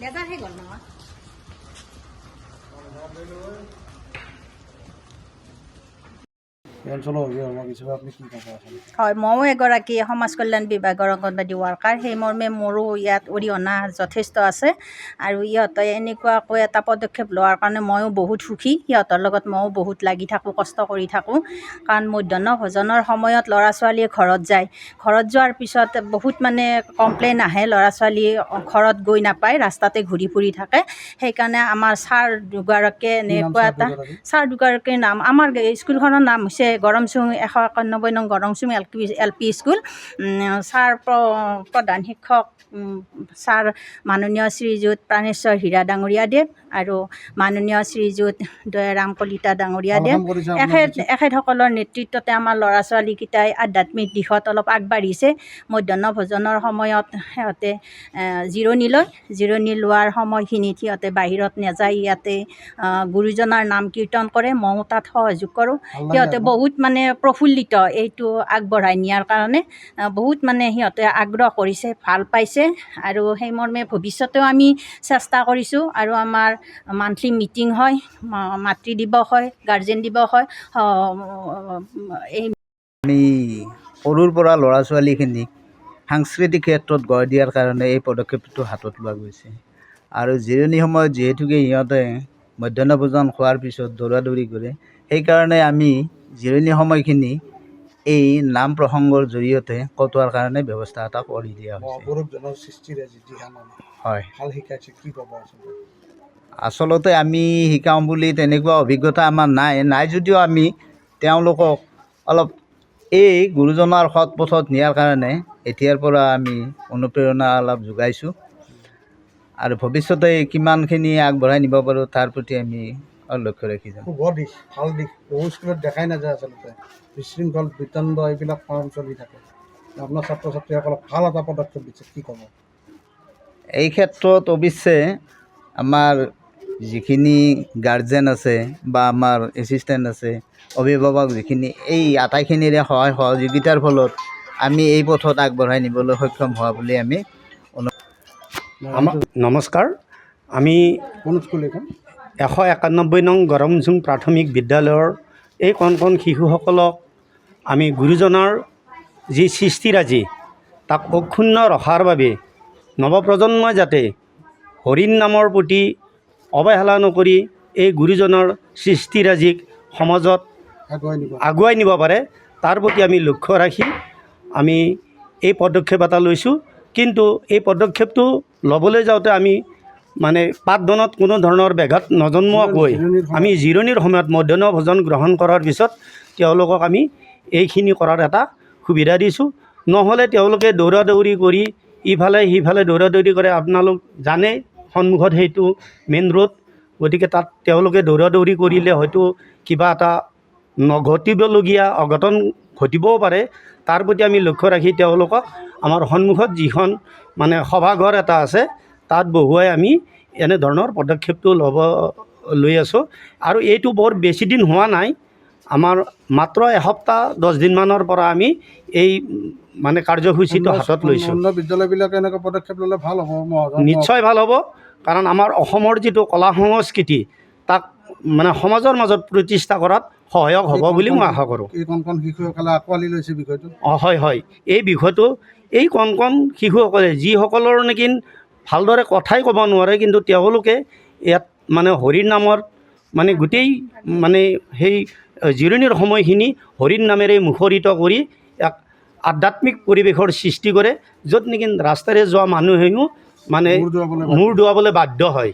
laser হৈ গ'ল নহয় হয় ময়ো এগৰাকী সমাজ কল্যাণ বিভাগৰ অংগনবাদী ৱাৰ্কাৰ সেই মৰ্মে মোৰো ইয়াত অৰিহণা যথেষ্ট আছে আৰু ইহঁতে এনেকুৱাকৈ এটা পদক্ষেপ লোৱাৰ কাৰণে ময়ো বহুত সুখী সিহঁতৰ লগত ময়ো বহুত লাগি থাকোঁ কষ্ট কৰি থাকোঁ কাৰণ মধ্যাহ্ন ভোজনৰ সময়ত ল'ৰা ছোৱালীয়ে ঘৰত যায় ঘৰত যোৱাৰ পিছত বহুত মানে কমপ্লেইন আহে ল'ৰা ছোৱালী ঘৰত গৈ নাপায় ৰাস্তাতে ঘূৰি ফুৰি থাকে সেইকাৰণে আমাৰ ছাৰ দুগৰাকীয়ে এনেকুৱা এটা ছাৰ দুগৰাকীৰ নাম আমাৰ স্কুলখনৰ নাম হৈছে গৰমচুং 191 নং গৰমচুং LP স্কুল ছাৰ প্ৰধান শিক্ষক ছাৰ মাননীয় শ্ৰীযুত প্ৰাণেশ্বৰ হীৰা ডাঙৰীয়াদেৱ আৰু মাননীয় শ্ৰীযুত দয়াৰাম কলিতা ডাঙৰীয়াদেৱ এখেতসকলৰ নেতৃত্বতে আমাৰ ল'ৰা ছোৱালীকেইটাই আধ্যাত্মিক দিশত অলপ আগবাঢ়িছে মধ্যাহ্ন ভোজনৰ সময়ত সিহঁতে জিৰণি লোৱাৰ সময়খিনিত সিহঁতে বাহিৰত নাযায় ইয়াতে গুৰুজনাৰ নাম কীৰ্তন কৰে ময়ো তাত সহযোগ কৰোঁ সিহঁতে বহুত মানে প্ৰফুল্লিত এইটো আগবঢ়াই নিয়াৰ কাৰণে বহুত মানে সিহঁতে আগ্ৰহ কৰিছে ভাল পাইছে আৰু সেই মৰ্মে ভৱিষ্যতেও আমি চেষ্টা কৰিছোঁ আৰু আমাৰ মান্থলি মিটিং হয় মাতৃ দিৱস হয় গাৰ্জেন দিৱস হয় এই আমি সৰুৰ পৰা ল'ৰা ছোৱালীখিনিক সাংস্কৃতিক ক্ষেত্ৰত গঢ় দিয়াৰ কাৰণে এই পদক্ষেপটো হাতত লোৱা গৈছে আৰু জিৰণি সময়ত যিহেতুকে সিহঁতে মধ্যাহ্ন ভোজন খোৱাৰ পিছত দৌৰা দৌৰি কৰে সেইকাৰণে আমি জিৰণি সময়খিনি এই নাম প্ৰসংগৰ জৰিয়তে কটোৱাৰ কাৰণে ব্যৱস্থা এটা কৰি দিয়া হৈছে হয় আচলতে আমি শিকাওঁ বুলি তেনেকুৱা অভিজ্ঞতা আমাৰ নাই যদিও আমি তেওঁলোকক অলপ এই গুৰুজনাৰ সৎ পথত নিয়াৰ কাৰণে এতিয়াৰ পৰা আমি অনুপ্ৰেৰণা অলপ যোগাইছোঁ আৰু ভৱিষ্যতে কিমানখিনি আগবঢ়াই নিব পাৰোঁ তাৰ প্ৰতি আমি লক্ষ্য ৰাখি যাম শুভ দিশ ভাল দিশ বহু স্কুলত দেখাই নাযায় আচলতে বিশৃংখল বিতণ্ড এইবিলাক কাম চলি থাকে আপোনাৰ ছাত্ৰ ছাত্ৰীসকলক ভাল এটা পদক্ষেপ দিছে কি ক'ব এই ক্ষেত্ৰত অৱশ্যে আমাৰ যিখিনি গাৰ্জেন আছে বা আমাৰ এছিষ্টেণ্ট আছে অভিভাৱক যিখিনি এই আটাইখিনিৰে সহায় সহযোগিতাৰ ফলত আমি এই পথত আগবঢ়াই নিবলৈ সক্ষম হোৱা বুলি আমি নমস্কাৰ আমি 191 নং গৰমঝুং প্ৰাথমিক বিদ্যালয়ৰ এই কণ শিশুসকলক আমি গুৰুজনাৰ যি সৃষ্টিৰাজি তাক অক্ষুণ্ণ ৰখাৰ বাবে নৱপ্ৰজন্মই যাতে হৰিণ নামৰ প্ৰতি অৱহেলা নকৰি এই গুৰুজনাৰ সৃষ্টিৰাজিক সমাজত আগুৱাই নিব পাৰে তাৰ প্ৰতি আমি লক্ষ্য ৰাখি আমি এই পদক্ষেপ এটা লৈছোঁ কিন্তু এই পদক্ষেপটো ল'বলৈ যাওঁতে আমি মানে পাঠদানত কোনো ধৰণৰ ব্যাঘাত নজন্মোৱাকৈ আমি জিৰণিৰ সময়ত মধ্যাহ্ন ভোজন গ্ৰহণ কৰাৰ পিছত তেওঁলোকক আমি এইখিনি কৰাৰ এটা সুবিধা দিছোঁ নহ'লে তেওঁলোকে দৌৰা দৌৰি কৰি ইফালে সিফালে দৌৰা দৌৰি কৰে আপোনালোক জানে সন্মুখত সেইটো মেইন ৰোড গতিকে তাত তেওঁলোকে দৌৰা দৌৰি কৰিলে হয়তো কিবা এটা নঘটিবলগীয়া অঘটন ঘটিবও পাৰে তাৰ প্ৰতি আমি লক্ষ্য ৰাখি তেওঁলোকক আমাৰ সন্মুখত যিখন মানে সভাঘৰ এটা আছে তাত বহুৱাই আমি এনেধৰণৰ পদক্ষেপটো লৈ আছোঁ আৰু এইটো বৰ বেছি দিন হোৱা নাই আমাৰ মাত্ৰ এসপ্তাহ 10 দিনমানৰ পৰা আমি এই মানে কাৰ্যসূচীটো হাতত লৈছোঁ বিদ্যালয়বিলাকে এনেকুৱা পদক্ষেপ ল'লে ভাল হ'ব নিশ্চয় ভাল হ'ব কাৰণ আমাৰ অসমৰ যিটো কলা সংস্কৃতি তাক মানে সমাজৰ মাজত প্ৰতিষ্ঠা কৰাত সহায়ক হ'ব বুলি মই আশা কৰোঁ এই কণ শিশুসকলে আঁকোৱালি লৈছে বিষয়টো হয় এই বিষয়টো এই কণ শিশুসকলে যিসকলৰ নেকি ভালদৰে কথাই ক'ব নোৱাৰে কিন্তু তেওঁলোকে ইয়াত মানে হৰিৰ নামৰ মানে গোটেই মানে সেই জিৰণিৰ সময়খিনি হৰিৰ নামেৰে মুখৰিত কৰি এক আধ্যাত্মিক পৰিৱেশৰ সৃষ্টি কৰে য'ত নেকি ৰাস্তাৰে যোৱা মানুহেও মানে মূৰ দোৱাবলৈ বাধ্য হয়